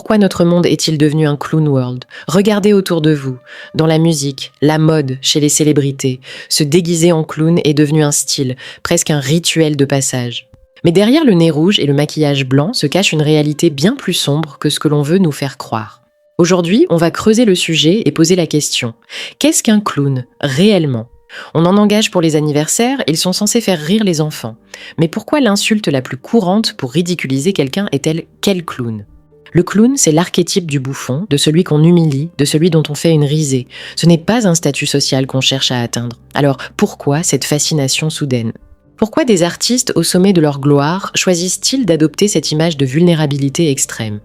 Pourquoi notre monde est-il devenu un clown world? Regardez autour de vous. Dans la musique, la mode, chez les célébrités, se déguiser en clown est devenu un style, presque un rituel de passage. Mais derrière le nez rouge et le maquillage blanc se cache une réalité bien plus sombre que ce que l'on veut nous faire croire. Aujourd'hui, on va creuser le sujet et poser la question. Qu'est-ce qu'un clown, réellement? On en engage pour les anniversaires, ils sont censés faire rire les enfants. Mais pourquoi l'insulte la plus courante pour ridiculiser quelqu'un est-elle « quel clown ?» Le clown, c'est l'archétype du bouffon, de celui qu'on humilie, de celui dont on fait une risée. Ce n'est pas un statut social qu'on cherche à atteindre. Alors pourquoi cette fascination soudaine? Pourquoi des artistes au sommet de leur gloire choisissent-ils d'adopter cette image de vulnérabilité extrême?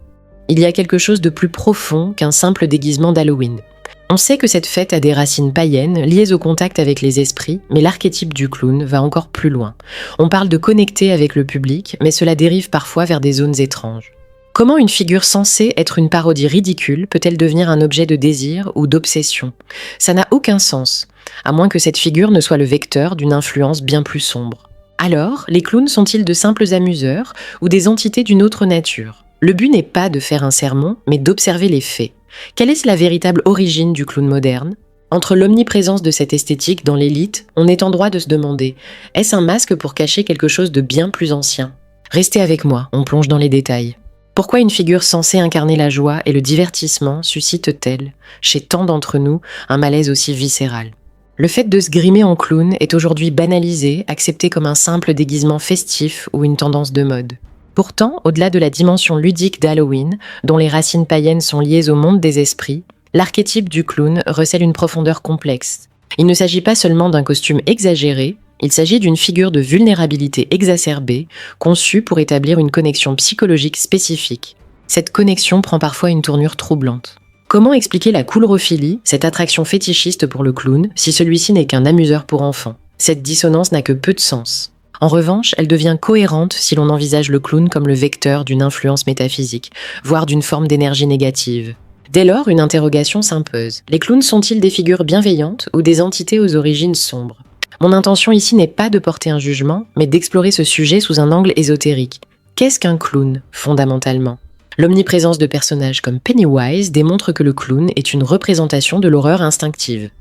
Il y a quelque chose de plus profond qu'un simple déguisement d'Halloween. On sait que cette fête a des racines païennes, liées au contact avec les esprits, mais l'archétype du clown va encore plus loin. On parle de connecter avec le public, mais cela dérive parfois vers des zones étranges. Comment une figure censée être une parodie ridicule peut-elle devenir un objet de désir ou d'obsession? Ça n'a aucun sens, à moins que cette figure ne soit le vecteur d'une influence bien plus sombre. Alors, les clowns sont-ils de simples amuseurs ou des entités d'une autre nature? Le but n'est pas de faire un sermon, mais d'observer les faits. Quelle est la véritable origine du clown moderne? Entre l'omniprésence de cette esthétique dans l'élite, on est en droit de se demander, est-ce un masque pour cacher quelque chose de bien plus ancien? Restez avec moi, on plonge dans les détails. Pourquoi une figure censée incarner la joie et le divertissement suscite-t-elle, chez tant d'entre nous, un malaise aussi viscéral? Le fait de se grimer en clown est aujourd'hui banalisé, accepté comme un simple déguisement festif ou une tendance de mode. Pourtant, au-delà de la dimension ludique d'Halloween, dont les racines païennes sont liées au monde des esprits, l'archétype du clown recèle une profondeur complexe. Il ne s'agit pas seulement d'un costume exagéré, il s'agit d'une figure de vulnérabilité exacerbée, conçue pour établir une connexion psychologique spécifique. Cette connexion prend parfois une tournure troublante. Comment expliquer la coulrophilie, cette attraction fétichiste pour le clown, si celui-ci n'est qu'un amuseur pour enfants? Cette dissonance n'a que peu de sens. En revanche, elle devient cohérente si l'on envisage le clown comme le vecteur d'une influence métaphysique, voire d'une forme d'énergie négative. Dès lors, une interrogation s'impose. Les clowns sont-ils des figures bienveillantes ou des entités aux origines sombres? Mon intention ici n'est pas de porter un jugement, mais d'explorer ce sujet sous un angle ésotérique. Qu'est-ce qu'un clown, fondamentalement? L'omniprésence de personnages comme Pennywise démontre que le clown est une représentation de l'horreur instinctive.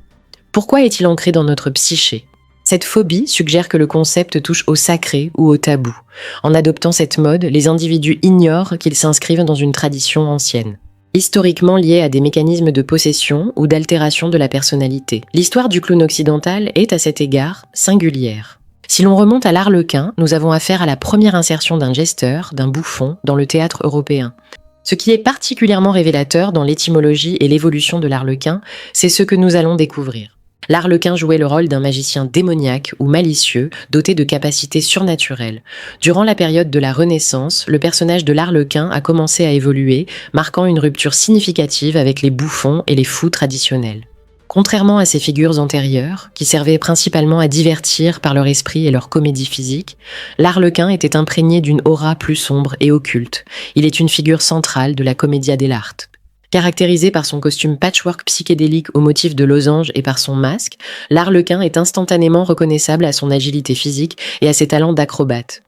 Pourquoi est-il ancré dans notre psyché? Cette phobie suggère que le concept touche au sacré ou au tabou. En adoptant cette mode, les individus ignorent qu'ils s'inscrivent dans une tradition ancienne, historiquement liée à des mécanismes de possession ou d'altération de la personnalité. L'histoire du clown occidental est, à cet égard, singulière. Si l'on remonte à l'Arlequin, nous avons affaire à la première insertion d'un gesteur, d'un bouffon, dans le théâtre européen. Ce qui est particulièrement révélateur dans l'étymologie et l'évolution de l'Arlequin, c'est ce que nous allons découvrir. L'Arlequin jouait le rôle d'un magicien démoniaque ou malicieux, doté de capacités surnaturelles. Durant la période de la Renaissance, le personnage de l'Arlequin a commencé à évoluer, marquant une rupture significative avec les bouffons et les fous traditionnels. Contrairement à ces figures antérieures, qui servaient principalement à divertir par leur esprit et leur comédie physique, l'Arlequin était imprégné d'une aura plus sombre et occulte. Il est une figure centrale de la commedia dell'arte. Caractérisé par son costume patchwork psychédélique au motif de losange et par son masque, l'Arlequin est instantanément reconnaissable à son agilité physique et à ses talents d'acrobate.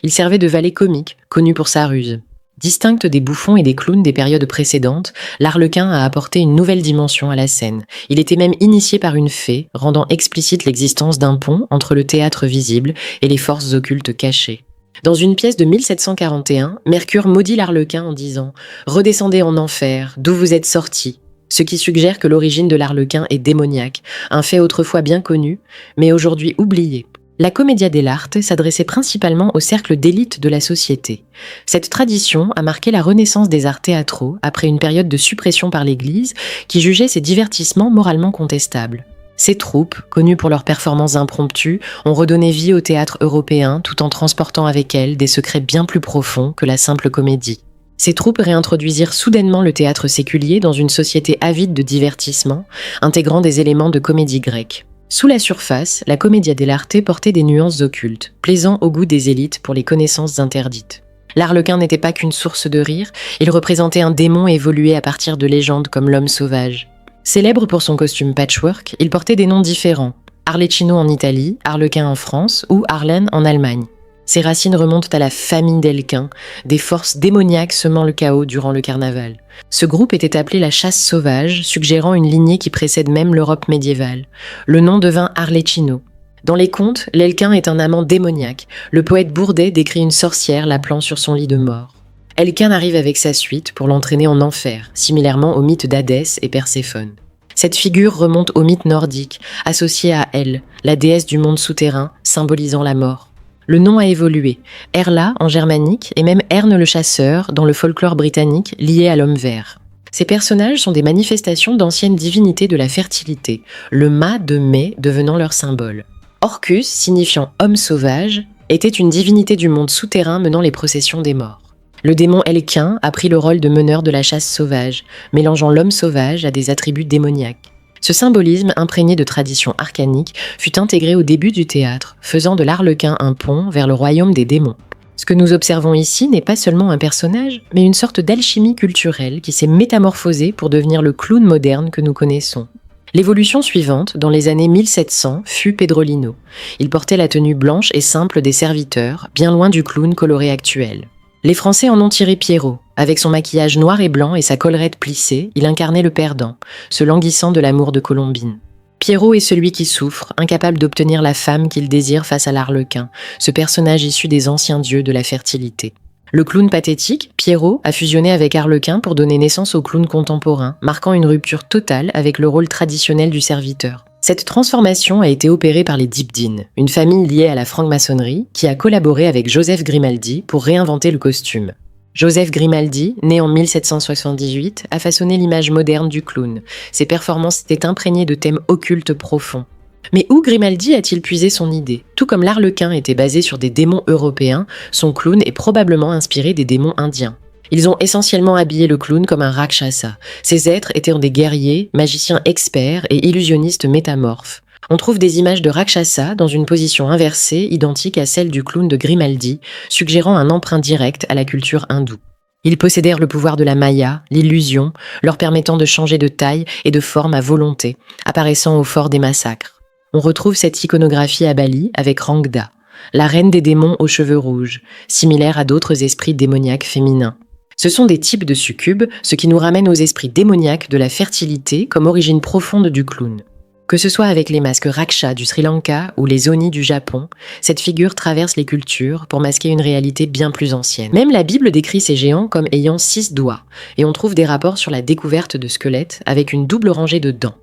Il servait de valet comique, connu pour sa ruse. Distincte des bouffons et des clowns des périodes précédentes, l'Arlequin a apporté une nouvelle dimension à la scène. Il était même initié par une fée, rendant explicite l'existence d'un pont entre le théâtre visible et les forces occultes cachées. Dans une pièce de 1741, Mercure maudit l'Arlequin en disant « Redescendez en enfer, d'où vous êtes sortis », ce qui suggère que l'origine de l'Arlequin est démoniaque, un fait autrefois bien connu, mais aujourd'hui oublié. La commedia dell'arte s'adressait principalement au cercle d'élite de la société. Cette tradition a marqué la renaissance des arts théâtraux après une période de suppression par l'Église qui jugeait ces divertissements moralement contestables. Ces troupes, connues pour leurs performances impromptues, ont redonné vie au théâtre européen tout en transportant avec elles des secrets bien plus profonds que la simple comédie. Ces troupes réintroduisirent soudainement le théâtre séculier dans une société avide de divertissement, intégrant des éléments de comédie grecque. Sous la surface, la commedia dell'arte portait des nuances occultes, plaisant au goût des élites pour les connaissances interdites. L'Arlequin n'était pas qu'une source de rire, il représentait un démon évolué à partir de légendes comme l'homme sauvage. Célèbre pour son costume patchwork, il portait des noms différents. Arlecchino en Italie, Arlequin en France ou Harlem en Allemagne. Ses racines remontent à la famille d'Elquin, des forces démoniaques semant le chaos durant le carnaval. Ce groupe était appelé la chasse sauvage, suggérant une lignée qui précède même l'Europe médiévale. Le nom devint Arlecchino. Dans les contes, l'Elquin est un amant démoniaque. Le poète Bourdet décrit une sorcière l'appelant sur son lit de mort. Elquin arrive avec sa suite pour l'entraîner en enfer, similairement au mythe d'Hadès et Perséphone. Cette figure remonte au mythe nordique, associé à El, la déesse du monde souterrain, symbolisant la mort. Le nom a évolué, Erla en germanique et même Erne le chasseur dans le folklore britannique lié à l'homme vert. Ces personnages sont des manifestations d'anciennes divinités de la fertilité, le mât de mai devenant leur symbole. Orcus, signifiant homme sauvage, était une divinité du monde souterrain menant les processions des morts. Le démon Elquin a pris le rôle de meneur de la chasse sauvage, mélangeant l'homme sauvage à des attributs démoniaques. Ce symbolisme, imprégné de traditions arcaniques, fut intégré au début du théâtre, faisant de l'Arlequin un pont vers le royaume des démons. Ce que nous observons ici n'est pas seulement un personnage, mais une sorte d'alchimie culturelle qui s'est métamorphosée pour devenir le clown moderne que nous connaissons. L'évolution suivante, dans les années 1700, fut Pedrolino. Il portait la tenue blanche et simple des serviteurs, bien loin du clown coloré actuel. Les Français en ont tiré Pierrot. Avec son maquillage noir et blanc et sa collerette plissée, il incarnait le perdant, se languissant de l'amour de Colombine. Pierrot est celui qui souffre, incapable d'obtenir la femme qu'il désire face à l'Arlequin, ce personnage issu des anciens dieux de la fertilité. Le clown pathétique, Pierrot, a fusionné avec Arlequin pour donner naissance au clown contemporain, marquant une rupture totale avec le rôle traditionnel du serviteur. Cette transformation a été opérée par les Dibdin, une famille liée à la franc-maçonnerie qui a collaboré avec Joseph Grimaldi pour réinventer le costume. Joseph Grimaldi, né en 1778, a façonné l'image moderne du clown. Ses performances étaient imprégnées de thèmes occultes profonds. Mais où Grimaldi a-t-il puisé son idée ? Tout comme l'Arlequin était basé sur des démons européens, son clown est probablement inspiré des démons indiens. Ils ont essentiellement habillé le clown comme un rakshasa. Ces êtres étaient des guerriers, magiciens experts et illusionnistes métamorphes. On trouve des images de rakshasa dans une position inversée, identique à celle du clown de Grimaldi, suggérant un emprunt direct à la culture hindoue. Ils possédèrent le pouvoir de la maya, l'illusion, leur permettant de changer de taille et de forme à volonté, apparaissant au fort des massacres. On retrouve cette iconographie à Bali avec Rangda, la reine des démons aux cheveux rouges, similaire à d'autres esprits démoniaques féminins. Ce sont des types de succubes, ce qui nous ramène aux esprits démoniaques de la fertilité comme origine profonde du clown. Que ce soit avec les masques Raksha du Sri Lanka ou les Oni du Japon, cette figure traverse les cultures pour masquer une réalité bien plus ancienne. Même la Bible décrit ces géants comme ayant 6 doigts, et on trouve des rapports sur la découverte de squelettes avec une double rangée de dents.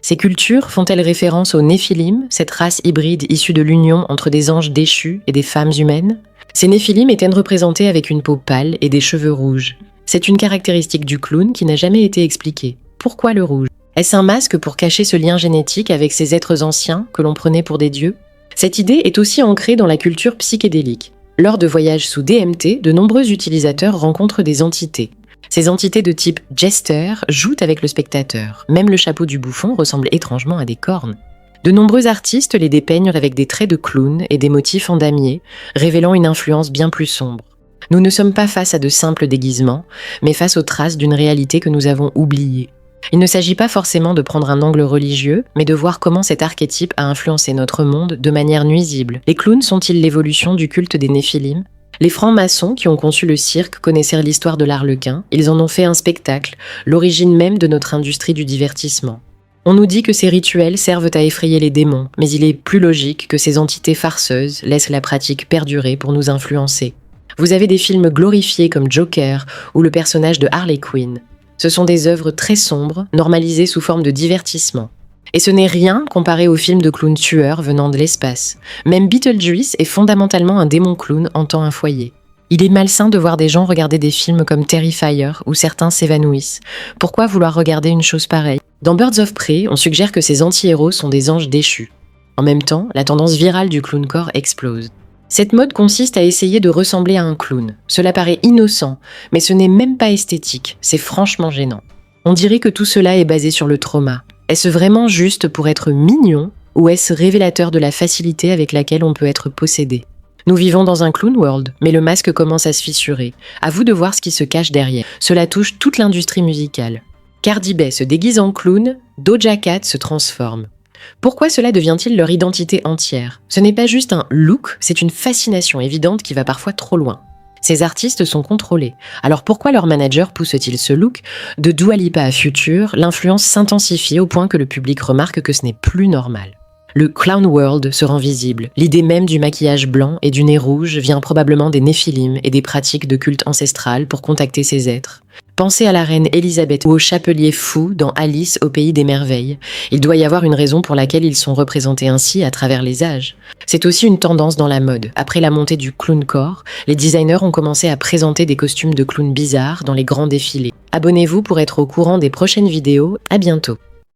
Ces cultures font-elles référence aux Néphilim, cette race hybride issue de l'union entre des anges déchus et des femmes humaines ? Ces Néphilim étaient représentés avec une peau pâle et des cheveux rouges. C'est une caractéristique du clown qui n'a jamais été expliquée. Pourquoi le rouge ? Est-ce un masque pour cacher ce lien génétique avec ces êtres anciens que l'on prenait pour des dieux ? Cette idée est aussi ancrée dans la culture psychédélique. Lors de voyages sous DMT, de nombreux utilisateurs rencontrent des entités. Ces entités de type jester jouent avec le spectateur. Même le chapeau du bouffon ressemble étrangement à des cornes. De nombreux artistes les dépeignent avec des traits de clown et des motifs en damier, révélant une influence bien plus sombre. Nous ne sommes pas face à de simples déguisements, mais face aux traces d'une réalité que nous avons oubliée. Il ne s'agit pas forcément de prendre un angle religieux, mais de voir comment cet archétype a influencé notre monde de manière nuisible. Les clowns sont-ils l'évolution du culte des Néphilim ? Les francs-maçons qui ont conçu le cirque connaissaient l'histoire de l'Arlequin, ils en ont fait un spectacle, l'origine même de notre industrie du divertissement. On nous dit que ces rituels servent à effrayer les démons, mais il est plus logique que ces entités farceuses laissent la pratique perdurer pour nous influencer. Vous avez des films glorifiés comme Joker ou le personnage de Harley Quinn. Ce sont des œuvres très sombres, normalisées sous forme de divertissement. Et ce n'est rien comparé aux films de clowns tueurs venant de l'espace. Même Beetlejuice est fondamentalement un démon clown hantant un foyer. Il est malsain de voir des gens regarder des films comme Terrifier où certains s'évanouissent. Pourquoi vouloir regarder une chose pareille ? Dans Birds of Prey, on suggère que ces anti-héros sont des anges déchus. En même temps, la tendance virale du clowncore explose. Cette mode consiste à essayer de ressembler à un clown. Cela paraît innocent, mais ce n'est même pas esthétique, c'est franchement gênant. On dirait que tout cela est basé sur le trauma. Est-ce vraiment juste pour être mignon, ou est-ce révélateur de la facilité avec laquelle on peut être possédé ? Nous vivons dans un clown world, mais le masque commence à se fissurer. À vous de voir ce qui se cache derrière. Cela touche toute l'industrie musicale. Cardi B se déguise en clown, Doja Cat se transforme. Pourquoi cela devient-il leur identité entière? Ce n'est pas juste un look, c'est une fascination évidente qui va parfois trop loin. Ces artistes sont contrôlés. Alors pourquoi leur manager pousse-t-il ce look? De Dua Lipa à Future, l'influence s'intensifie au point que le public remarque que ce n'est plus normal. Le clown world se rend visible. L'idée même du maquillage blanc et du nez rouge vient probablement des néphilim et des pratiques de culte ancestral pour contacter ces êtres. Pensez à la reine Elisabeth ou au chapelier fou dans Alice au pays des merveilles. Il doit y avoir une raison pour laquelle ils sont représentés ainsi à travers les âges. C'est aussi une tendance dans la mode. Après la montée du clowncore, les designers ont commencé à présenter des costumes de clowns bizarres dans les grands défilés. Abonnez-vous pour être au courant des prochaines vidéos. À bientôt.